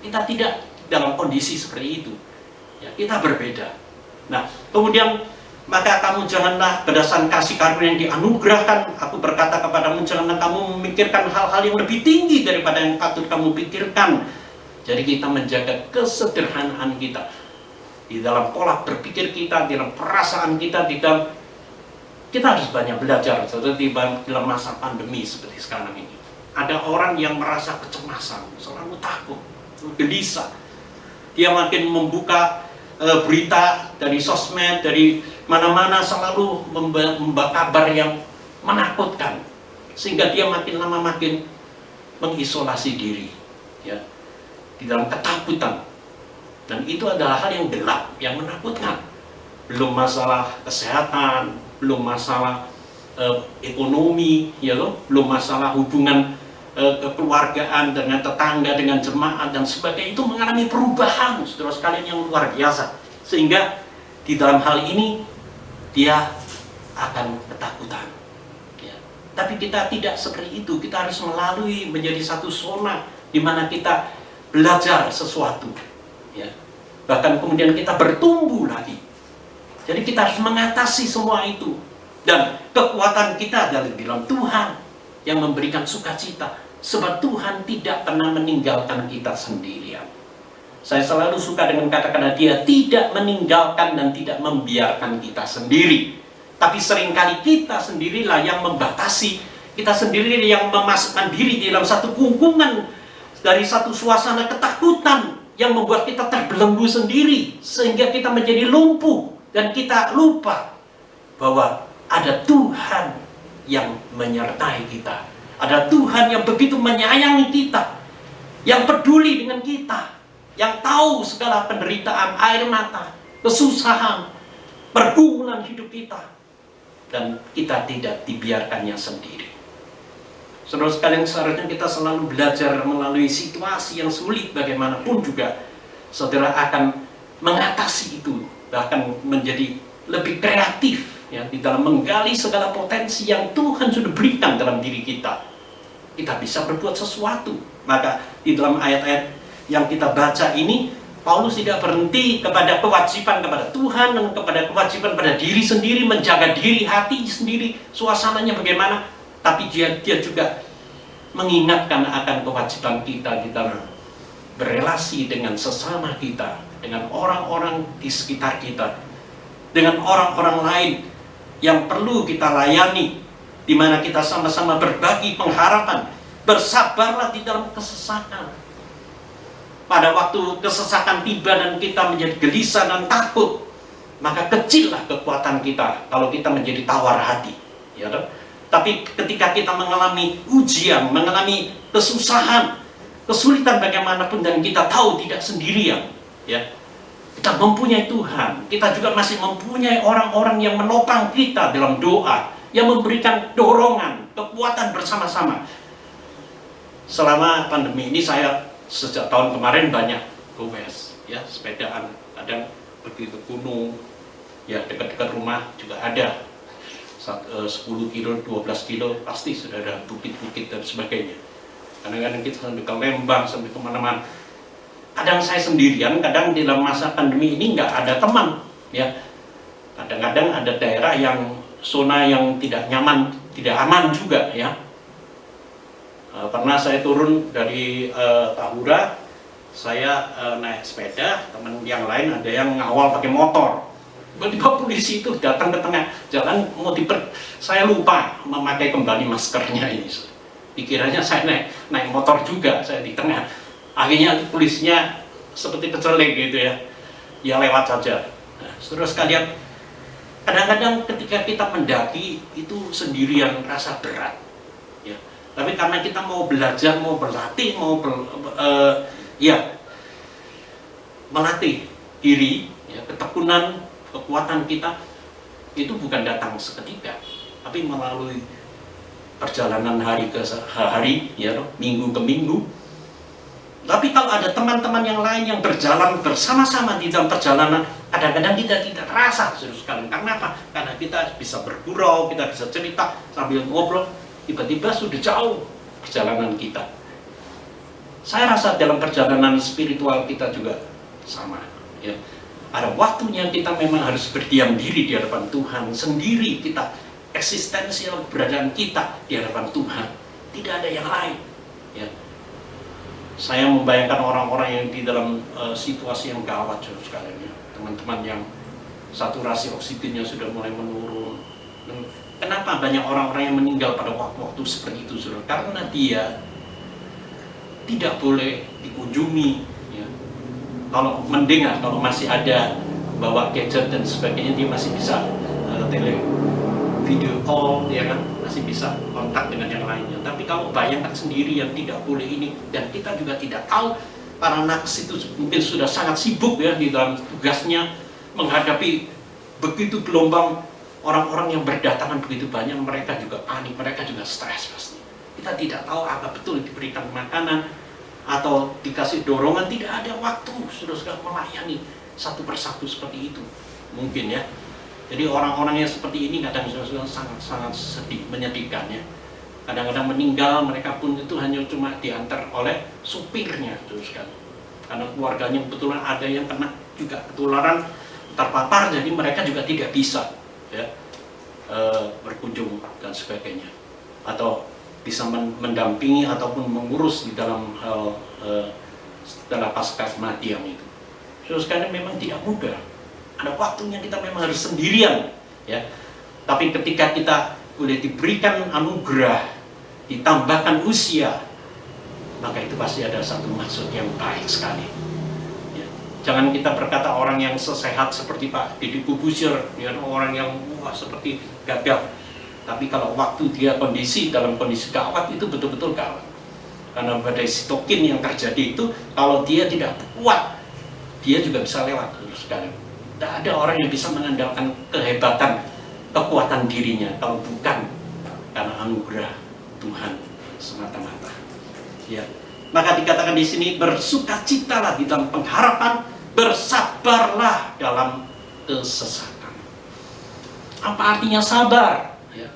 Kita tidak dalam kondisi seperti itu, ya, kita berbeda. Nah, kemudian maka kamu janganlah berdasarkan kasih karunia yang dianugerahkan, aku berkata kepadamu, janganlah kamu memikirkan hal-hal yang lebih tinggi daripada yang patut kamu pikirkan. Jadi kita menjaga kesederhanaan kita di dalam pola berpikir kita, di dalam perasaan kita, kita harus banyak belajar. Seperti dalam masa pandemi seperti sekarang ini, ada orang yang merasa kecemasan, selalu takut, gelisah. Dia makin membuka berita dari sosmed, dari mana-mana, selalu membawa kabar yang menakutkan, sehingga dia makin lama makin mengisolasi diri, ya, di dalam ketakutan. Dan itu adalah hal yang gelap, yang menakutkan. Belum masalah kesehatan, belum masalah ekonomi, ya loh, belum masalah hubungan kekeluargaan dengan tetangga, dengan jemaat dan sebagainya. Itu mengalami perubahan, saudara sekalian, yang luar biasa. Sehingga di dalam hal ini dia akan ketakutan, ya. Tapi kita tidak seperti itu. Kita harus melalui menjadi satu zona di mana kita belajar sesuatu, ya. Bahkan kemudian kita bertumbuh lagi. Jadi kita harus mengatasi semua itu. Dan kekuatan kita adalah di dalam Tuhan yang memberikan sukacita. Sebab Tuhan tidak pernah meninggalkan kita sendirian. Saya selalu suka dengan kata-kata dia tidak meninggalkan dan tidak membiarkan kita sendiri. Tapi seringkali kita sendirilah yang membatasi. Kita sendiri yang memasukkan diri di dalam satu kungkungan, dari satu suasana ketakutan yang membuat kita terbelenggu sendiri, sehingga kita menjadi lumpuh dan kita lupa bahwa ada Tuhan yang menyertai kita. Ada Tuhan yang begitu menyayangi kita, yang peduli dengan kita, yang tahu segala penderitaan, air mata, kesusahan, pergumulan hidup kita, dan kita tidak dibiarkannya sendiri. Saudara sekalian, seharusnya kita selalu belajar melalui situasi yang sulit bagaimanapun juga. Saudara akan mengatasi itu, bahkan menjadi lebih kreatif, ya, di dalam menggali segala potensi yang Tuhan sudah berikan dalam diri kita. Kita bisa berbuat sesuatu. Maka di dalam ayat-ayat yang kita baca ini, Paulus tidak berhenti kepada kewajiban kepada Tuhan dan kepada kewajiban pada diri sendiri, menjaga diri, hati sendiri, suasananya bagaimana, tapi dia juga mengingatkan akan kewajiban kita di dalam berelasi dengan sesama kita, dengan orang-orang di sekitar kita, dengan orang-orang lain yang perlu kita layani di mana kita sama-sama berbagi pengharapan. Bersabarlah di dalam kesesakan. Pada waktu kesesakan tiba dan kita menjadi gelisah dan takut, maka kecillah kekuatan kita kalau kita menjadi tawar hati, ya kan? Tapi ketika kita mengalami ujian, mengalami kesusahan, kesulitan bagaimanapun, dan kita tahu tidak sendirian, ya, kita mempunyai Tuhan, kita juga masih mempunyai orang-orang yang menopang kita dalam doa, yang memberikan dorongan, kekuatan bersama-sama. Selama pandemi ini saya sejak tahun kemarin banyak goes, ya, sepedaan, kadang pergi ke gunung, ya dekat-dekat rumah juga ada 10 kilo, 12 kilo pasti sudah ada bukit-bukit dan sebagainya. Kadang-kadang kita sampai ke Lembang, sampai kemana-mana. Kadang saya sendirian, kadang di dalam masa pandemi ini nggak ada teman, ya. Kadang-kadang ada daerah yang zona yang tidak nyaman, tidak aman juga, ya. Pernah saya turun dari Tahura, saya naik sepeda, teman yang lain ada yang ngawal pakai motor. Tiba-tiba polisi itu datang ke tengah jalan, saya lupa memakai kembali maskernya ini. Pikirannya saya naik motor juga, saya di tengah. Akhirnya polisinya seperti kecelek gitu ya, ya lewat saja. Nah, saudara sekalian, kadang-kadang ketika kita mendaki itu sendirian rasa berat, ya. Tapi karena kita mau belajar, mau berlatih, melatih diri, ya, ketekunan, kekuatan kita itu bukan datang seketika, tapi melalui perjalanan hari ke hari, ya, minggu ke minggu. Tapi kalau ada teman-teman yang lain yang berjalan bersama-sama di dalam perjalanan, kadang-kadang kita tidak terasa, saudara sekalian. Karena apa? Karena kita bisa bergurau, kita bisa cerita sambil ngobrol, tiba-tiba sudah jauh perjalanan kita. Saya rasa dalam perjalanan spiritual kita juga sama, ya. Ada waktunya kita memang harus berdiam diri di hadapan Tuhan, sendiri kita, eksistensial keberadaan kita di hadapan Tuhan. Tidak ada yang lain, ya. Saya membayangkan orang-orang yang di dalam situasi yang gawat, saudara sekalian, ya. Teman-teman yang saturasi oksigennya sudah mulai menurun. Dan kenapa banyak orang-orang yang meninggal pada waktu-waktu seperti itu, saudara? Karena dia tidak boleh dikunjungi, ya. Kalau mendengar, kalau masih ada bawa gadget dan sebagainya, dia masih bisa video call, ya kan, masih bisa kontak dengan yang lainnya. Tapi kalau bayangkan sendiri yang tidak boleh ini, dan kita juga tidak tahu, para naks itu mungkin sudah sangat sibuk, ya, di dalam tugasnya menghadapi begitu gelombang orang-orang yang berdatangan begitu banyak. Mereka juga panik, mereka juga stres pasti. Kita tidak tahu apa betul diberikan makanan atau dikasih dorongan, tidak ada waktu sudah melayani satu persatu seperti itu, mungkin, ya. Jadi orang-orang yang seperti ini kadang sangat sedih, menyedihkan, ya. Kadang-kadang meninggal, mereka pun itu hanya cuma diantar oleh supirnya, terus kan. Karena keluarganya kebetulan ada yang kena juga ketularan, terpapar, jadi mereka juga tidak bisa, ya, berkunjung dan sebagainya, atau bisa mendampingi ataupun mengurus di dalam hal setelah pasca kematian itu. Terus karena memang tidak mudah. Ada waktunya kita memang harus sendirian, ya. Tapi ketika kita boleh diberikan anugerah, ditambahkan usia, maka itu pasti ada satu maksud yang baik sekali, ya. Jangan kita berkata orang yang sesehat seperti Pak Deddy Corbuzier, ya, orang yang seperti gagah. Tapi kalau waktu dia dalam kondisi gawat, itu betul-betul gawat. Karena badai sitokin yang terjadi itu, kalau dia tidak kuat, dia juga bisa lewat, terus sekali. Tidak ada orang yang bisa mengandalkan kehebatan, kekuatan dirinya, kalau bukan karena anugerah Tuhan semata-mata, ya. Maka dikatakan di sini, bersukacitalah di dalam pengharapan, bersabarlah dalam kesesakan. Apa artinya sabar? Ya.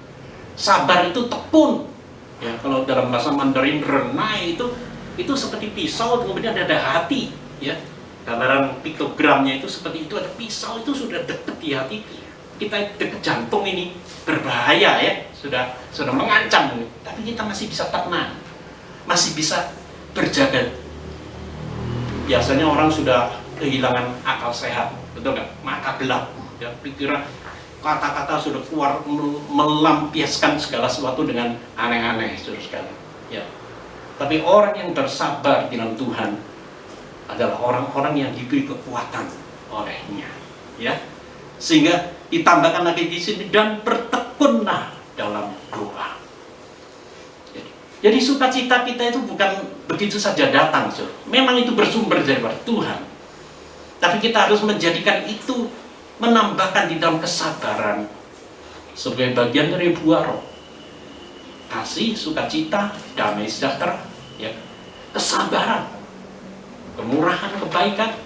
Sabar itu tekun, ya. Kalau dalam bahasa Mandarin, renai itu seperti pisau, kemudian ada hati, ya. Gambaran piktogramnya itu seperti itu, ada pisau itu sudah dekat di hati kita, dekat jantung ini, berbahaya, ya, sudah mengancam, tapi kita masih bisa tenang, masih bisa berjaga. Biasanya orang sudah kehilangan akal sehat, betul nggak? Mata gelap, ya, pikiran kata-kata sudah keluar melampiaskan segala sesuatu dengan aneh-aneh, saudara sekalian. Ya. Tapi orang yang bersabar di dalam Tuhan adalah orang-orang yang diberi kekuatan olehnya, ya. Sehingga ditambahkan lagi di sini, dan bertekunlah dalam doa. Jadi sukacita kita itu bukan begitu saja datang, saudara. Memang itu bersumber dari Tuhan. Tapi kita harus menjadikan itu, menambahkan di dalam kesabaran sebagai bagian dari buah roh. Kasih, sukacita, damai sejahtera, ya, kesabaran, kemurahan, kebaikan,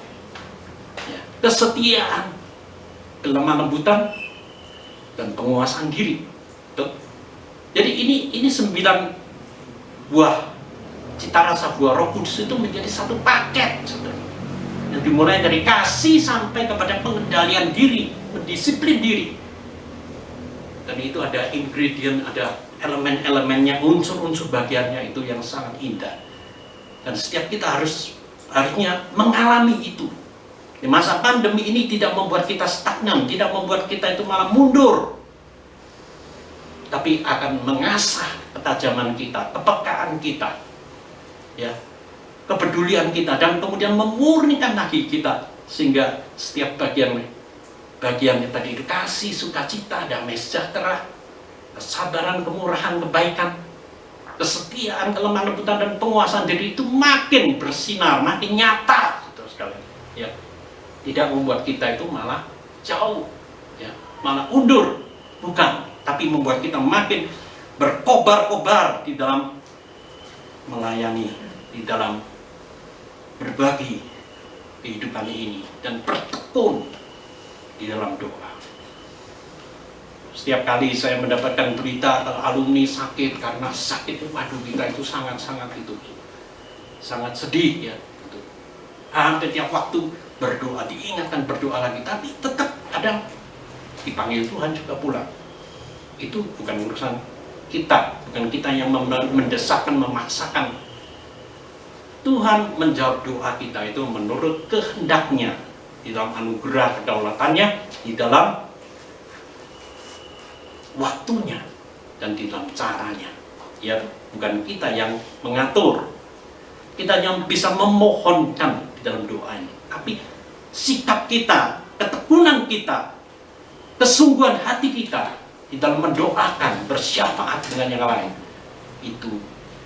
ya, kesetiaan, kelemah lembutan, dan penguasaan diri. Tuh. Jadi ini 9 buah cita rasa buah Roh Kudus itu menjadi satu paket, saudara. Yang dimulai dari kasih sampai kepada pengendalian diri, mendisiplin diri. Dan itu ada ingredient, ada elemen-elemennya, unsur-unsur bagiannya itu yang sangat indah. Dan setiap kita harusnya mengalami itu. Di masa pandemi ini tidak membuat kita stagnan, tidak membuat kita itu malah mundur, tapi akan mengasah ketajaman kita, kepekaan kita, ya, kepedulian kita, dan kemudian memurnikan lagi kita, sehingga setiap bagiannya tadi itu kasih, sukacita, damai sejahtera, kesabaran, kemurahan, kebaikan, kesetiaan, kelemah lembutan, dan penguasaan diri itu makin bersinar, makin nyata, terus sekalian, ya. Tidak membuat kita itu malah jauh, ya, malah undur, bukan, tapi membuat kita makin berkobar-kobar di dalam melayani, di dalam berbagi kehidupan ini, dan bertekun di dalam doa. Setiap kali saya mendapatkan berita alumni sakit, karena sakit, waduh, kita itu sangat sedih, ya. Hampir tiap waktu berdoa, diingatkan berdoa lagi, tapi tetap ada dipanggil Tuhan juga pulang. Itu bukan urusan kita, bukan kita yang mendesakkan, memaksakan. Tuhan menjawab doa kita itu menurut kehendaknya, di dalam anugerah kedaulatannya, di dalam waktunya, dan di dalam caranya. Ya, bukan kita yang mengatur. Kita yang bisa memohonkan di dalam doa ini, tapi sikap kita, ketekunan kita, kesungguhan hati kita di dalam mendoakan, bersyafaat dengan yang lain, itu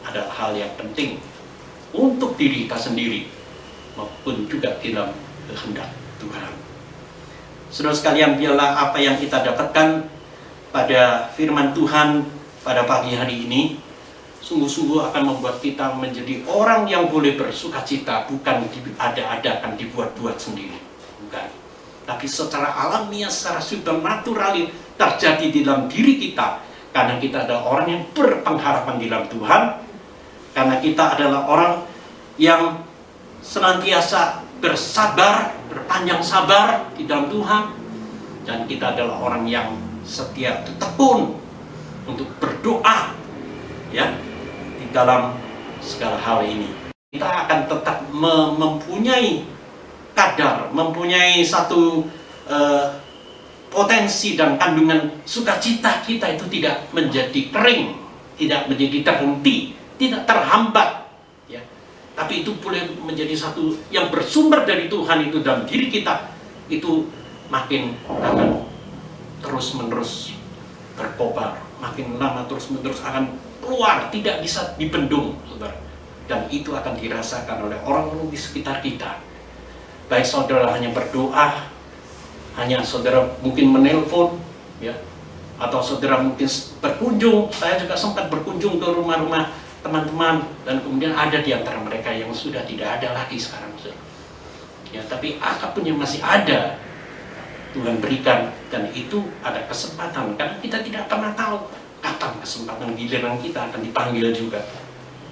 adalah hal yang penting untuk diri kita sendiri maupun juga di dalam kehendak Tuhan. Saudara sekalian, biarlah apa yang kita dapatkan pada firman Tuhan pada pagi hari ini sungguh-sungguh akan membuat kita menjadi orang yang boleh bersukacita, bukan diada-adakan, dibuat-buat sendiri, bukan. Tapi secara alamiah, secara supernatural terjadi di dalam diri kita, karena kita adalah orang yang berpengharapan di dalam Tuhan, karena kita adalah orang yang senantiasa bersabar, berpanjang sabar di dalam Tuhan, dan kita adalah orang yang setia, tekun untuk berdoa, ya, di dalam segala hal ini. Kita akan tetap mempunyai kadar, mempunyai satu potensi dan kandungan sukacita kita itu tidak menjadi kering, tidak menjadi terhenti, tidak terhambat, ya. Tapi itu boleh menjadi satu yang bersumber dari Tuhan itu dalam diri kita, itu makin akan terus-menerus berkobar, makin lama terus-menerus akan keluar, tidak bisa dibendung, saudara. Dan itu akan dirasakan oleh orang-orang di sekitar kita. Baik saudara hanya berdoa, hanya saudara mungkin menelpon, ya, atau saudara mungkin berkunjung. Saya juga sempat berkunjung ke rumah-rumah teman-teman, dan kemudian ada di antara mereka yang sudah tidak ada lagi sekarang, saudara. Ya, tapi apapun yang masih ada, Tuhan berikan, dan itu ada kesempatan, karena kita tidak pernah tahu kapan kesempatan giliran kita akan dipanggil juga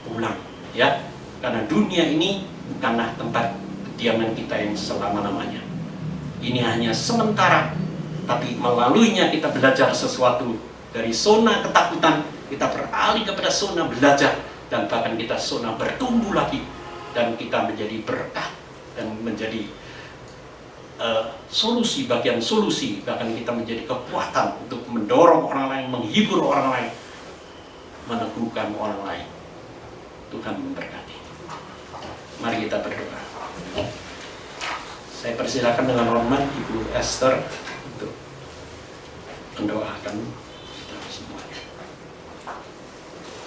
pulang, ya. Karena dunia ini bukanlah tempat kediaman kita yang selama-lamanya. Ini hanya sementara, tapi melaluinya kita belajar sesuatu. Dari zona ketakutan kita beralih kepada zona belajar, dan bahkan kita zona bertumbuh lagi, dan kita menjadi berkah dan menjadi solusi, bagian solusi, bahkan kita menjadi kekuatan untuk mendorong orang lain, menghibur orang lain, meneguhkan orang lain. Tuhan memberkati. Mari kita berdoa. Saya persilakan dengan hormat Ibu Esther untuk mendoakan kita semuanya.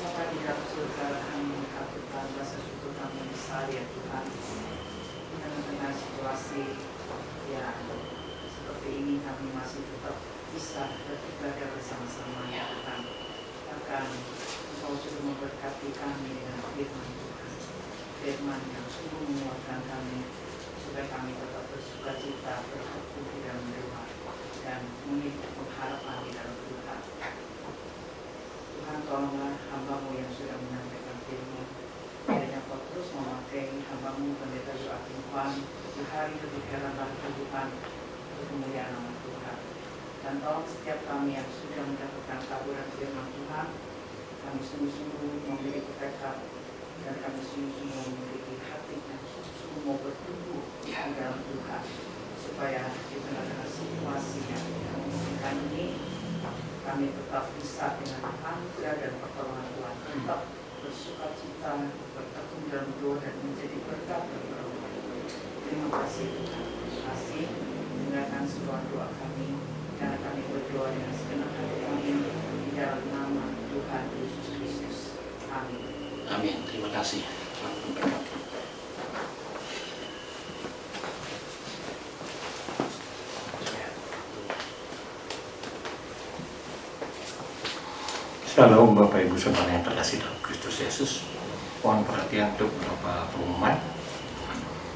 Bapak di dalam surga, kami mengatakan rasa syukur kami besar ya Tuhan. Di tengah-tengah situasi yang seperti ini kami masih tetap bisa beribadah bersama-sama ya Tuhan. Bahkan Engkau sudah memberkati kami dengan firman Tuhan. Firman yang sungguh menguatkan kami supaya kami tetap bersuka cita, bertekun di dalam Tuhan dan memiliki pengharapan di dalam Tuhan. Tuhan, tolonglah hamba-Mu yang sudah menyampaikan firman. Kiranya Kau terus memakai hamba-Mu Pendeta Joakim Kwan di hari kebenaran Tuhan untuk kemuliaan nama Tuhan. Dan tolong setiap kami yang sudah mendapatkan taburan firman Tuhan, kami sungguh-sungguh memiliki tekad dan kami sungguh-sungguh memiliki hati yang sungguh mau bertumbuh di dalam Tuhan, supaya di tengah-tengah situasi yang memungkinkan ini kami tetap bisa dengan anugerah dan pertolongan Tuhan tetap bersuka cita, bertekun dalam doa dan menjadi berkat bagi orang lain. Terima kasih Tuhan. Terima kasih. Dengarkan sebuah doa kami karena kami berdoa dengan segenap hati kami di dalam nama Tuhan Yesus Kristus. Amin. Amin. Terima kasih. Tuhan memberkati. Shalom Bapak Ibu Saudara yang terkasih dalam Kristus Yesus. Mohon perhatian untuk beberapa pengumuman.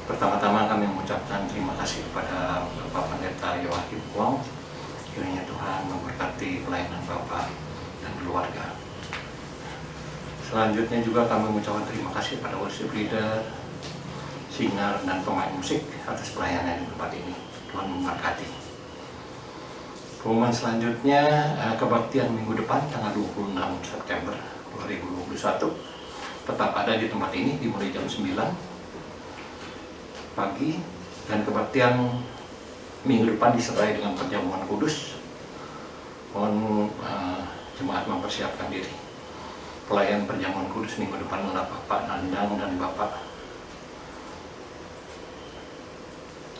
Pertama-tama kami mengucapkan terima kasih kepada Bapak Pendeta Joakim Kwan. Kiranya Tuhan memberkati pelayanan Bapak dan keluarga. Selanjutnya juga kami mengucapkan terima kasih kepada worship leader, singer, dan pemain musik atas pelayanan di tempat ini. Tuhan memberkati. Pengumuman selanjutnya, kebaktian minggu depan tanggal 26 September 2021 tetap ada di tempat ini dimulai jam 9 pagi, dan kebaktian minggu depan disertai dengan perjamuan kudus. Mohon jemaat mempersiapkan diri. Pelayan perjamuan kudus minggu depan adalah Bapak Nandang dan Bapak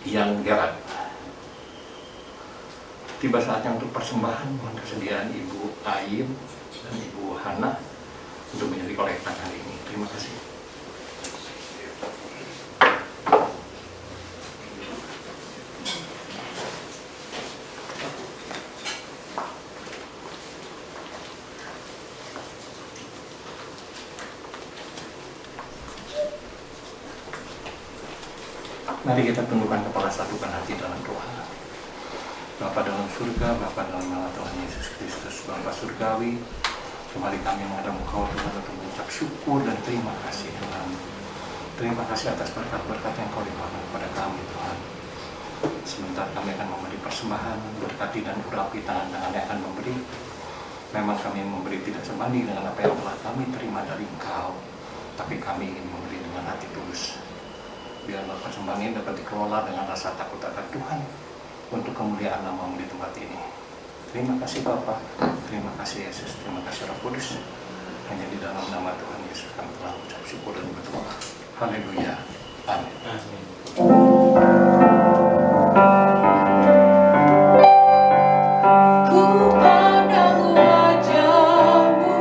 yang Gerard. Tiba saatnya untuk persembahan, mohon kesediaan Ibu Aim dan Ibu Hana untuk menjadi kolektan hari ini. Terima kasih. Mari kita tundukkan kepala, satukan hati dalam doa. Bapa dalam surga, Bapa dalam nama Tuhan Yesus Kristus, Bapa surgawi, kembali kami menghadap Engkau Tuhan untuk mengucap syukur dan terima kasih Tuhan. Terima kasih atas berkat-berkat yang Kau limpahkan kepada kami Tuhan. Sebentar kami akan memberi persembahan, berkati dan urapi tangan-tangan yang akan memberi. Memang kami memberi tidak sebanding dengan apa yang telah kami terima dari Engkau, tapi kami ingin memberi dengan hati tulus. Biarlah persembahan ini dapat dikelola dengan rasa takut akan Tuhan, untuk kemuliaan nama-Mu di tempat ini. Terima kasih Bapa, terima kasih Yesus, terima kasih Roh Kudus. Hanya di dalam nama Tuhan Yesus kami telah mengucap syukur dan berdoa. Haleluya. Amin. Ku pandang wajah-Mu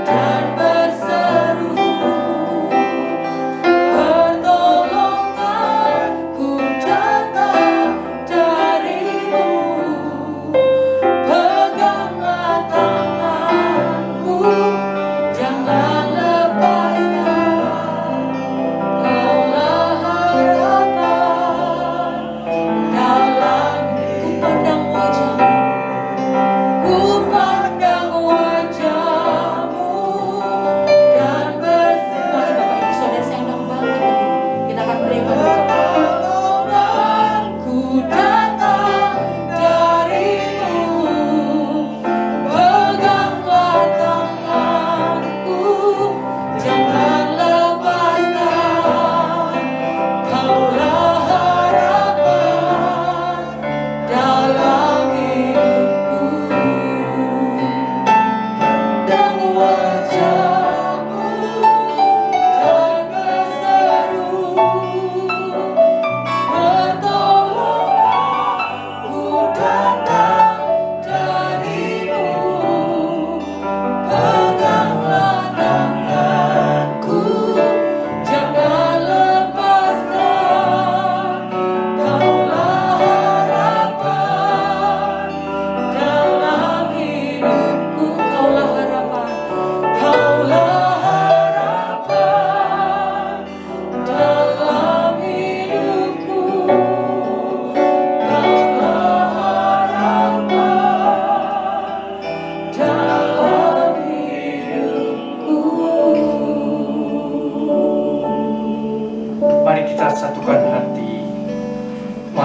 dan berseru, pertolonganku datang dari-Mu. Peganglah tanganku, jangan lepaskan, Kaulah harapan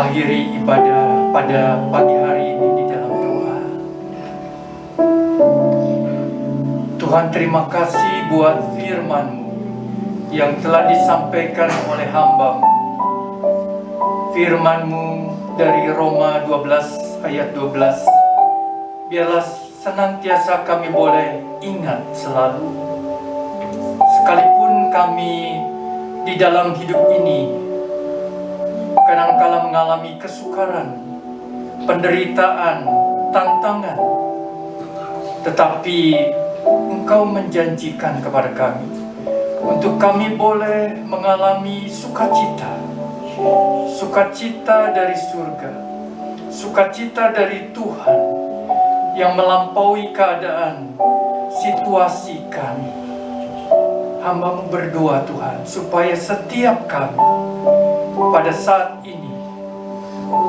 mengakhiri ibadah pada pagi hari ini di dalam doa. Tuhan, terima kasih buat firman-Mu yang telah disampaikan oleh hamba-Mu. Firman-Mu dari Roma 12 ayat 12. Biarlah senantiasa kami boleh ingat selalu. Sekalipun kami di dalam hidup ini kadangkala mengalami kesukaran, penderitaan, tantangan, tetapi Engkau menjanjikan kepada kami untuk kami boleh mengalami sukacita, sukacita dari surga, sukacita dari Tuhan yang melampaui keadaan situasi kami. Hamba-Mu berdoa Tuhan, supaya setiap kami pada saat ini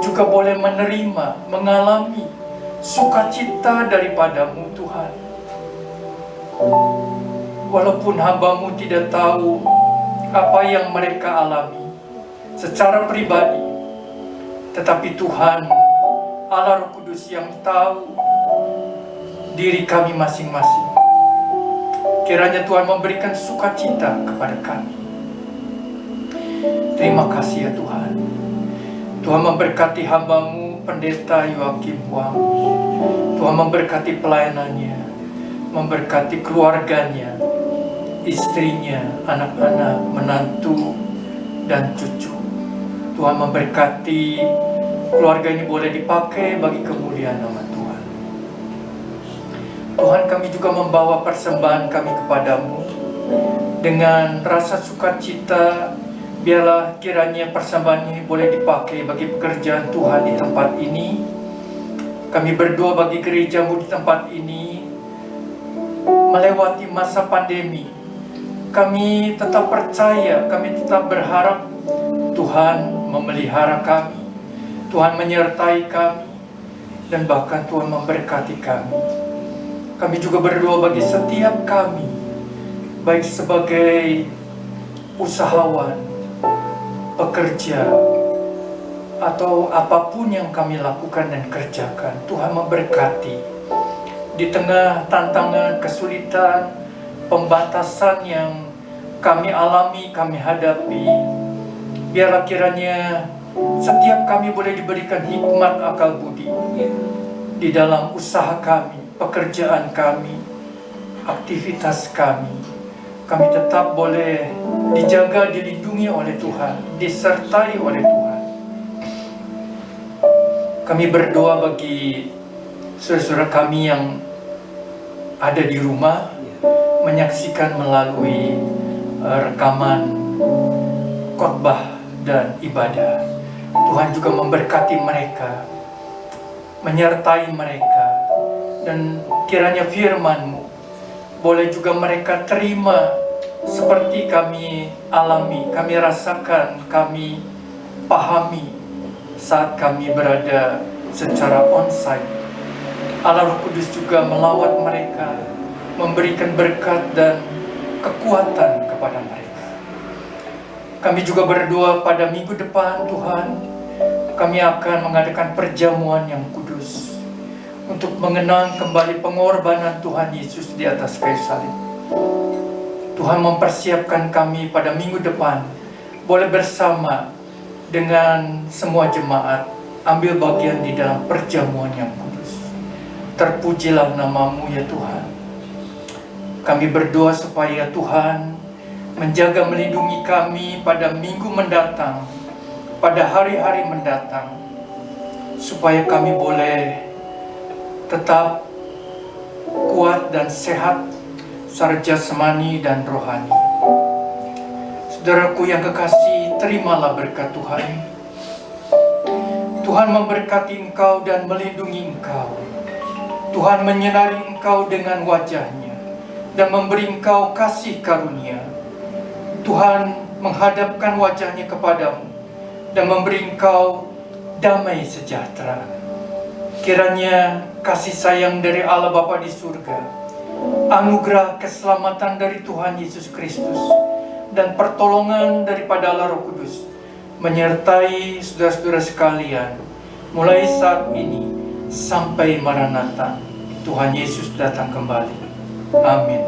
juga boleh menerima, mengalami sukacita daripada-Mu Tuhan. Walaupun hamba-Mu tidak tahu apa yang mereka alami secara pribadi, tetapi Tuhan Allah Roh Kudus yang tahu diri kami masing-masing. Kiranya Tuhan memberikan sukacita kepada kami. Terima kasih ya Tuhan. Tuhan memberkati hamba-Mu Pendeta Yoakim Wang. Tuhan memberkati pelayanannya, memberkati keluarganya, istrinya, anak-anak, menantu, dan cucu. Tuhan memberkati keluarga ini boleh dipakai bagi kemuliaan nama Tuhan. Tuhan, kami juga membawa persembahan kami kepada-Mu dengan rasa sukacita. Biarlah kiranya persembahan ini boleh dipakai bagi pekerjaan Tuhan di tempat ini. Kami berdoa bagi gereja-Mu di tempat ini melewati masa pandemi. Kami tetap percaya, kami tetap berharap Tuhan memelihara kami, Tuhan menyertai kami, dan bahkan Tuhan memberkati kami. Kami juga berdoa bagi setiap kami, baik sebagai usahawan, pekerja, atau apapun yang kami lakukan dan kerjakan. Tuhan memberkati di tengah tantangan, kesulitan, pembatasan yang kami alami, kami hadapi. Biarlah kiranya setiap kami boleh diberikan hikmat akal budi di dalam usaha kami, pekerjaan kami, aktivitas kami. Kami tetap boleh dijaga, dilindungi oleh Tuhan, disertai oleh Tuhan. Kami berdoa bagi saudara-saudara kami yang ada di rumah, menyaksikan melalui rekaman khotbah dan ibadah. Tuhan juga memberkati mereka, menyertai mereka, dan kiranya firman-Mu boleh juga mereka terima seperti kami alami, kami rasakan, kami pahami saat kami berada secara onsite. Allah Roh Kudus juga melawat mereka, memberikan berkat dan kekuatan kepada mereka. Kami juga berdoa pada minggu depan Tuhan, kami akan mengadakan perjamuan yang kudus untuk mengenang kembali pengorbanan Tuhan Yesus di atas kayu salib. Tuhan mempersiapkan kami pada minggu depan boleh bersama dengan semua jemaat ambil bagian di dalam perjamuan yang kudus. Terpujilah nama-Mu ya Tuhan. Kami berdoa supaya Tuhan menjaga melindungi kami pada minggu mendatang, pada hari-hari mendatang, supaya kami boleh tetap kuat dan sehat secara jasmani dan rohani. Saudaraku yang kekasih, terimalah berkat Tuhan. Tuhan memberkati engkau dan melindungi engkau. Tuhan menyinari engkau dengan wajah-Nya dan memberi engkau kasih karunia. Tuhan menghadapkan wajah-Nya kepadamu dan memberi engkau damai sejahtera. Kiranya kasih sayang dari Allah Bapa di surga, anugerah keselamatan dari Tuhan Yesus Kristus, dan pertolongan daripada Allah Roh Kudus menyertai saudara-saudara sekalian mulai saat ini sampai Maranatha, Tuhan Yesus datang kembali. Amin.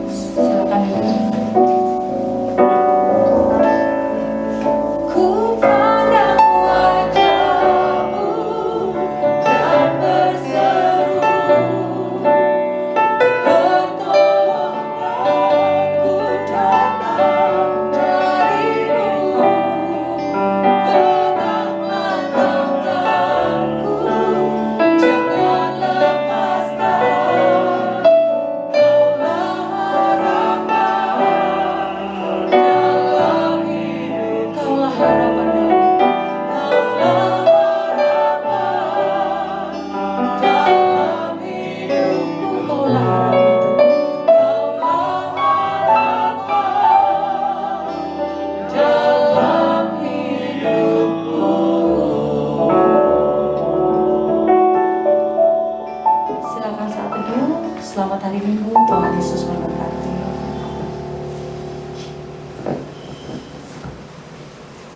Silakan duduk. Silakan saat teduh. Selamat hari Minggu. Tuhan Yesus memberkati.